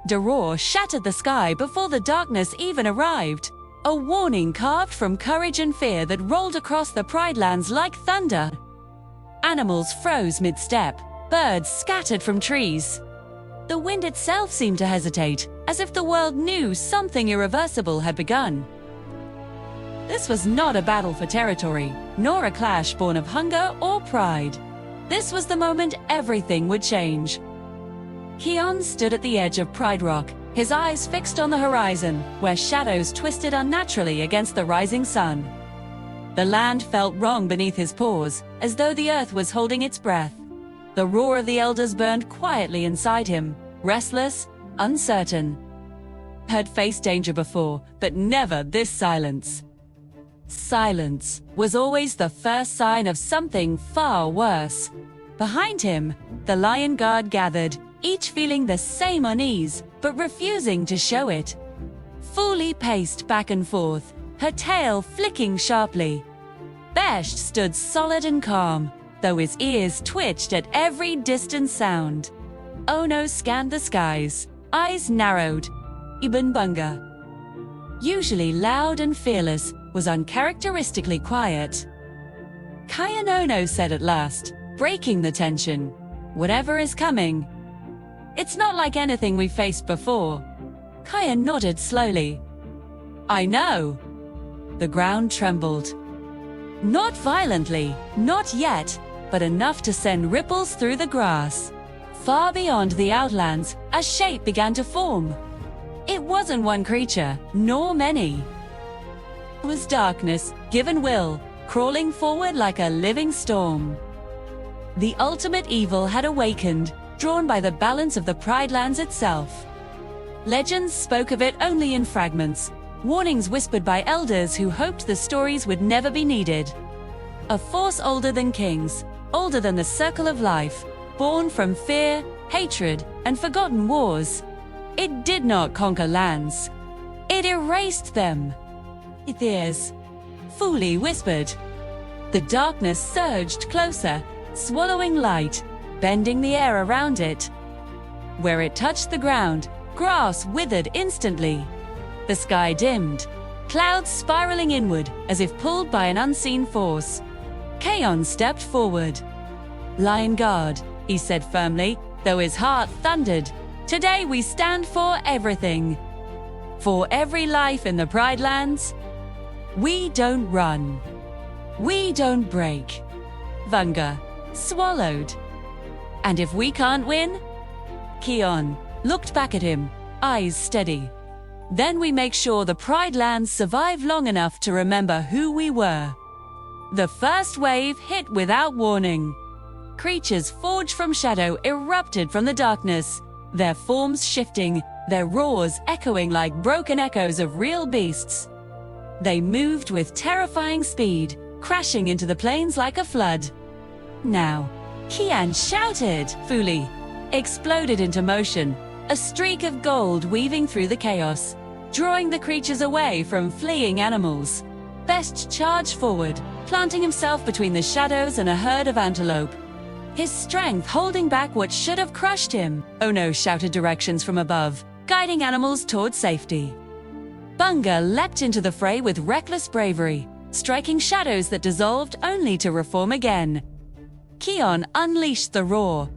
The roar shattered the sky before the darkness even arrived. A warning carved from courage and fear that rolled across the Pride Lands like thunder. Animals froze mid-step. Birds scattered from trees. The wind itself seemed to hesitate, as if the world knew something irreversible had begun. This was not a battle for territory, nor a clash born of hunger or pride. This was the moment everything would change. Kion stood at the edge of Pride Rock, his eyes fixed on the horizon, where shadows twisted unnaturally against the rising sun. The land felt wrong beneath his paws, as though the earth was holding its breath. The roar of the elders burned quietly inside him, restless, uncertain. Had faced danger before, but never this silence. Silence was always the first sign of something far worse. Behind him, the Lion Guard gathered, each feeling the same unease, but refusing to show it. Fuli paced back and forth, her tail flicking sharply. Besht stood solid and calm, though his ears twitched at every distant sound. Ono scanned the skies, eyes narrowed. Ibn Bunga, usually loud and fearless, was uncharacteristically quiet. Kion Ono said at last, breaking the tension, "Whatever is coming. It's not like anything we've faced before." Kion nodded slowly. "I know." The ground trembled. Not violently, not yet, but enough to send ripples through the grass. Far beyond the outlands, a shape began to form. It wasn't one creature, nor many. It was darkness, given will, crawling forward like a living storm. The ultimate evil had awakened, drawn by the balance of the Pride Lands itself. Legends spoke of it only in fragments, warnings whispered by elders who hoped the stories would never be needed. A force older than kings, older than the circle of life, born from fear, hatred, and forgotten wars. It did not conquer lands. It erased them. "Ears," Fuli whispered. The darkness surged closer, swallowing light, bending the air around it. Where it touched the ground, grass withered instantly. The sky dimmed, clouds spiraling inward as if pulled by an unseen force. Kion stepped forward. "Lion Guard," he said firmly, though his heart thundered. "Today we stand for everything. For every life in the Pride Lands. We don't run. We don't break." Vunga swallowed. "And if we can't win?" Kion looked back at him, eyes steady. "Then we make sure the Pride Lands survive long enough to remember who we were." The first wave hit without warning. Creatures forged from shadow erupted from the darkness, their forms shifting, their roars echoing like broken echoes of real beasts. They moved with terrifying speed, crashing into the plains like a flood. "Now!" Kion shouted. Fuli exploded into motion, a streak of gold weaving through the chaos, drawing the creatures away from fleeing animals. Best charged forward, planting himself between the shadows and a herd of antelope, his strength holding back what should have crushed him. Ono shouted directions from above, guiding animals toward safety. Bunga leapt into the fray with reckless bravery, striking shadows that dissolved only to reform again. Kion unleashed the roar.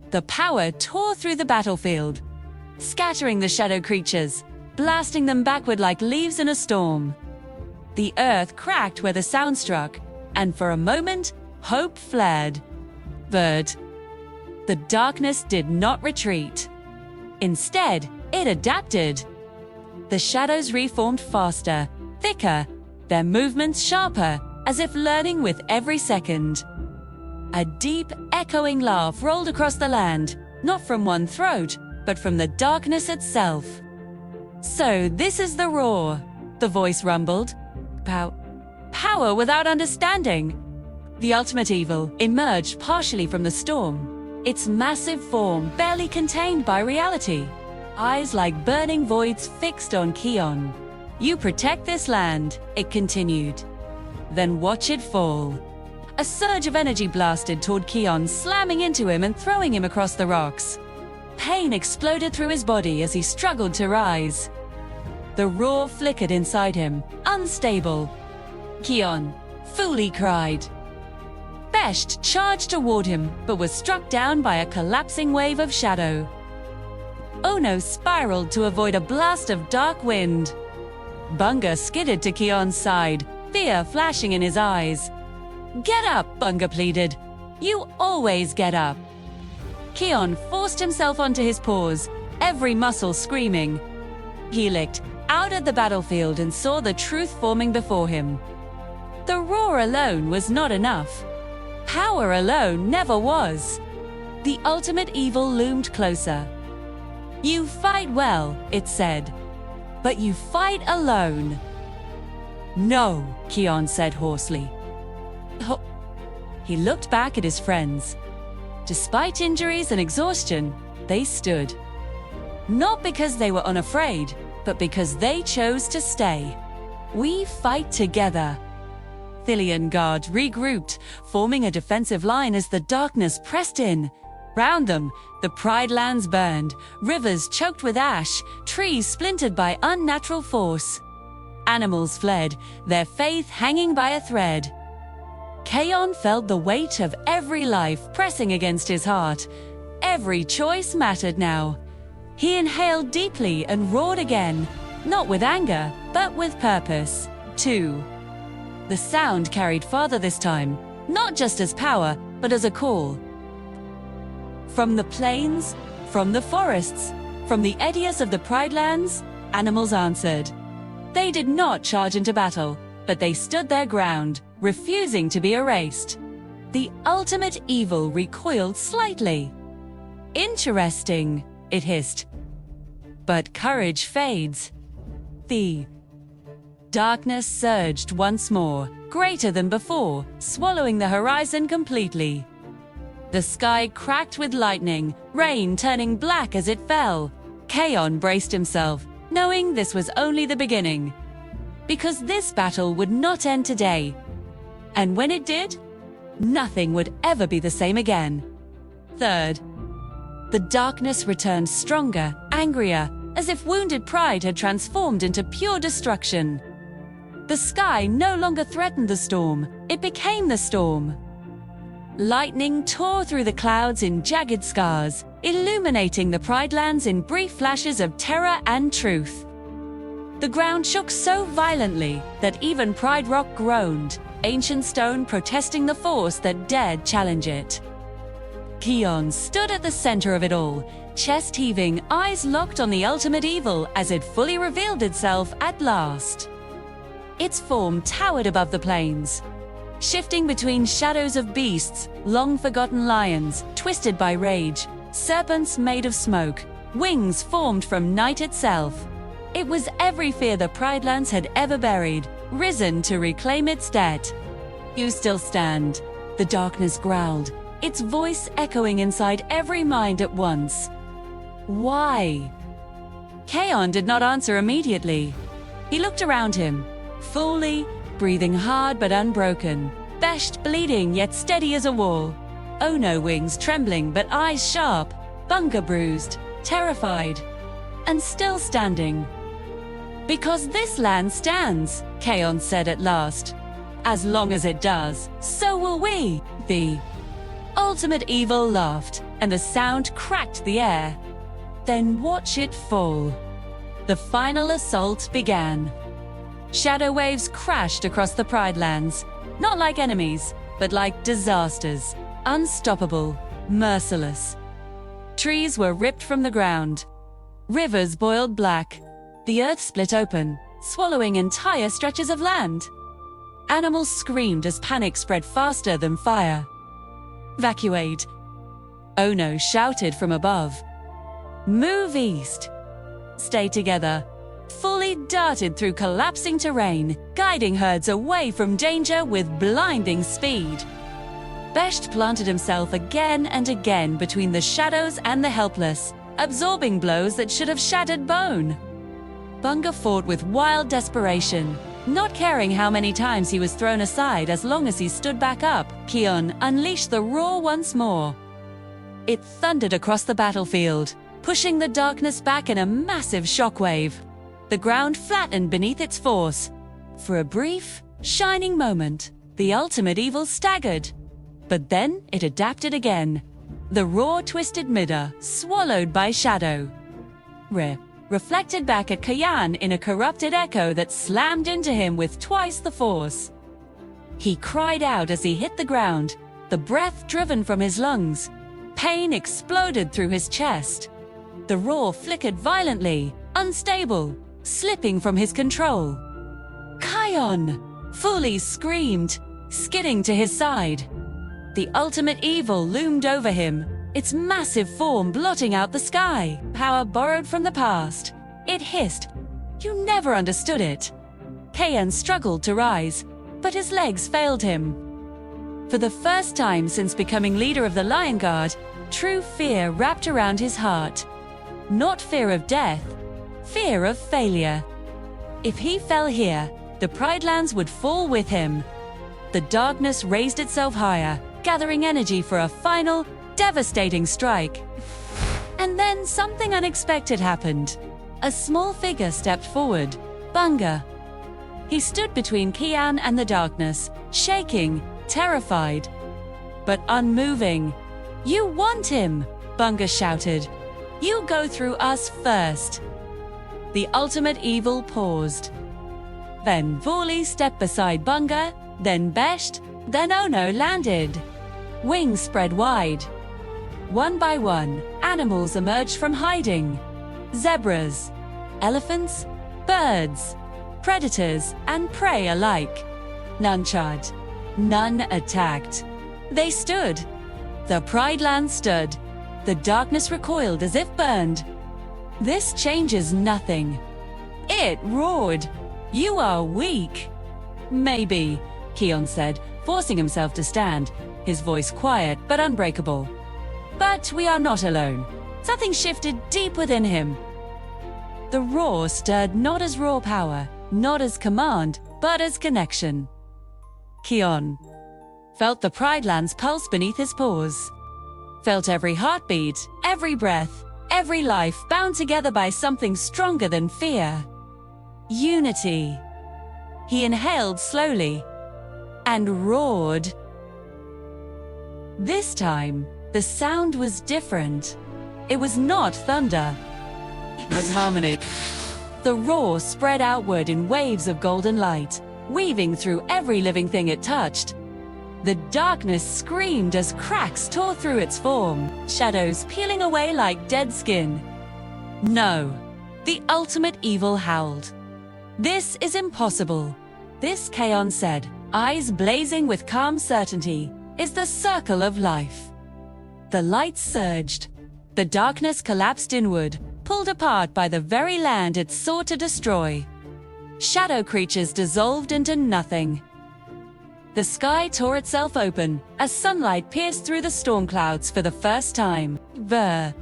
The power tore through the battlefield, scattering the shadow creatures, blasting them backward like leaves in a storm. The earth cracked where the sound struck, and for a moment, hope flared. But the darkness did not retreat. Instead, it adapted. The shadows reformed faster, thicker, their movements sharper, as if learning with every second. A deep, echoing laugh rolled across the land, not from one throat, but from the darkness itself. "So this is the roar," the voice rumbled. Power without understanding. The ultimate evil emerged partially from the storm, its massive form barely contained by reality. Eyes like burning voids fixed on Kion. "You protect this land," it continued. "Then watch it fall." A surge of energy blasted toward Kion, slamming into him and throwing him across the rocks. Pain exploded through his body as he struggled to rise. The roar flickered inside him, unstable. Kion, fool, he cried. Besht charged toward him, but was struck down by a collapsing wave of shadow. Ono spiraled to avoid a blast of dark wind. Bunga skidded to Kion's side, fear flashing in his eyes. "Get up," Bunga pleaded. "You always get up." Kion forced himself onto his paws, every muscle screaming. He looked out at the battlefield and saw the truth forming before him. The roar alone was not enough. Power alone never was. The ultimate evil loomed closer. "You fight well," it said, "but you fight alone." "No," Kion said hoarsely. He looked back at his friends. Despite injuries and exhaustion, they stood. Not because they were unafraid, but because they chose to stay. "We fight together." Thilian guards regrouped, forming a defensive line as the darkness pressed in. Round them, the Pride lands burned, rivers choked with ash, trees splintered by unnatural force. Animals fled, their faith hanging by a thread. Kion felt the weight of every life pressing against his heart. Every choice mattered now. He inhaled deeply and roared again, not with anger, but with purpose, too. The sound carried farther this time, not just as power, but as a call. From the plains, from the forests, from the eddies of the Pride lands, animals answered. They did not charge into battle, but they stood their ground, refusing to be erased. The ultimate evil recoiled slightly. "Interesting," it hissed. But courage fades. The darkness surged once more, greater than before, swallowing the horizon completely. The sky cracked with lightning, rain turning black as it fell. Kion braced himself, knowing this was only the beginning. Because this battle would not end today. And when it did, nothing would ever be the same again. Third, the darkness returned stronger, angrier, as if wounded pride had transformed into pure destruction. The sky no longer threatened the storm, it became the storm. Lightning tore through the clouds in jagged scars, illuminating the Pride lands in brief flashes of terror and truth. The ground shook so violently that even Pride Rock groaned, ancient stone protesting the force that dared challenge it. Kion stood at the center of it all, chest heaving, eyes locked on the ultimate evil as it fully revealed itself at last. Its form towered above the plains, shifting between shadows of beasts, long-forgotten lions, twisted by rage, serpents made of smoke, wings formed from night itself. It was every fear the Pride lands had ever buried, risen to reclaim its debt. "You still stand," the darkness growled, its voice echoing inside every mind at once. "Why?" Kion did not answer immediately. He looked around him, fully, breathing hard but unbroken, Besht bleeding yet steady as a wall, Ono wings trembling but eyes sharp, Bunga bruised, terrified, and still standing. "Because this land stands," Kion said at last. "As long as it does, so will we." The ultimate evil laughed, and the sound cracked the air. "Then watch it fall." The final assault began. Shadow waves crashed across the Pride lands, not like enemies, but like disasters, unstoppable, merciless. Trees were ripped from the ground. Rivers boiled black. The earth split open, swallowing entire stretches of land. Animals screamed as panic spread faster than fire. "Evacuate!" Ono shouted from above. "Move east!" "Stay together!" Fully darted through collapsing terrain, guiding herds away from danger with blinding speed. Besht planted himself again and again between the shadows and the helpless, absorbing blows that should have shattered bone. Bunga fought with wild desperation, not caring how many times he was thrown aside as long as he stood back up. Kion unleashed the roar once more. It thundered across the battlefield, pushing the darkness back in a massive shockwave. The ground flattened beneath its force. For a brief, shining moment, the ultimate evil staggered. But then it adapted again. The roar twisted midder, swallowed by shadow. Reflected back at Kion in a corrupted echo that slammed into him with twice the force. He cried out as he hit the ground, the breath driven from his lungs. Pain exploded through his chest. The roar flickered violently, unstable, slipping from his control. Kion! Fully screamed, skidding to his side. The ultimate evil loomed over him, its massive form blotting out the sky. Power borrowed from the past. It hissed. You never understood it. Kion struggled to rise, but his legs failed him. For the first time since becoming leader of the Lion Guard, true fear wrapped around his heart. Not fear of death, fear of failure. If he fell here, the Pride Lands would fall with him. The darkness raised itself higher, gathering energy for a final, devastating strike. And then something unexpected happened. A small figure stepped forward, Bunga. He stood between Kion and the darkness, shaking, terrified, but unmoving. You want him, Bunga shouted. You go through us first. The ultimate evil paused. Then Vuli stepped beside Bunga, then Besht, then Ono landed. Wings spread wide. One by one, animals emerged from hiding. Zebras, elephants, birds, predators and prey alike. None charged, none attacked. They stood. The Pride Land stood. The darkness recoiled as if burned. This changes nothing. It roared. You are weak. Maybe, Kion said, forcing himself to stand, his voice quiet but unbreakable. But we are not alone. Something shifted deep within him. The roar stirred not as raw power, not as command, but as connection. Kion felt the Pride Land's pulse beneath his paws. Felt every heartbeat, every breath, every life bound together by something stronger than fear. Unity. He inhaled slowly and roared. This time, the sound was different. It was not thunder. It was harmony. The roar spread outward in waves of golden light, weaving through every living thing it touched. The darkness screamed as cracks tore through its form, shadows peeling away like dead skin. No, the ultimate evil howled. This is impossible. This, Kion said, eyes blazing with calm certainty, is the circle of life. The light surged. The darkness collapsed inward, pulled apart by the very land it sought to destroy. Shadow creatures dissolved into nothing. The sky tore itself open as sunlight pierced through the storm clouds for the first time. Brr.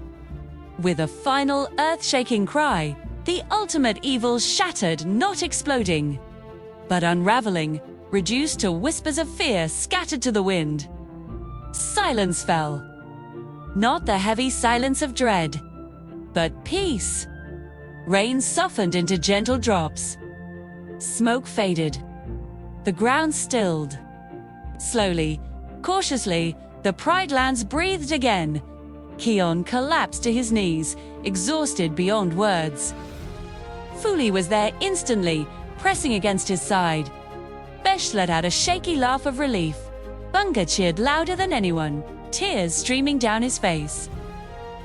With a final earth-shaking cry, the ultimate evil shattered, not exploding, but unraveling, reduced to whispers of fear scattered to the wind. Silence fell. Not the heavy silence of dread, but peace. Rain softened into gentle drops. Smoke faded. The ground stilled. Slowly, cautiously, the Pride Lands breathed again. Kion collapsed to his knees, exhausted beyond words. Fuli was there instantly, pressing against his side. Besh let out a shaky laugh of relief. Bunga cheered louder than anyone, tears streaming down his face.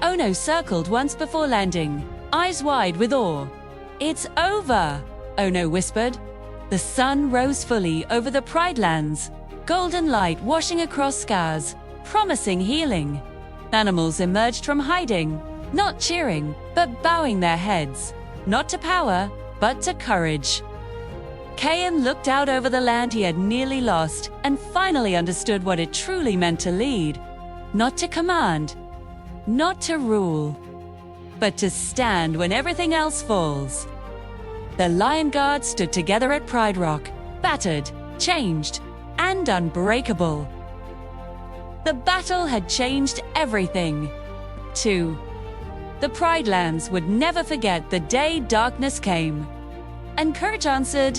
Ono circled once before landing, eyes wide with awe. It's over, Ono whispered. The sun rose fully over the Pride Lands, golden light washing across scars, promising healing. Animals emerged from hiding, not cheering, but bowing their heads, not to power, but to courage. Kion looked out over the land he had nearly lost and finally understood what it truly meant to lead. Not to command, not to rule, but to stand when everything else falls. The Lion Guard stood together at Pride Rock, battered, changed, and unbreakable. The battle had changed everything. 2. The Pride Lands would never forget the day darkness came. And Courage answered,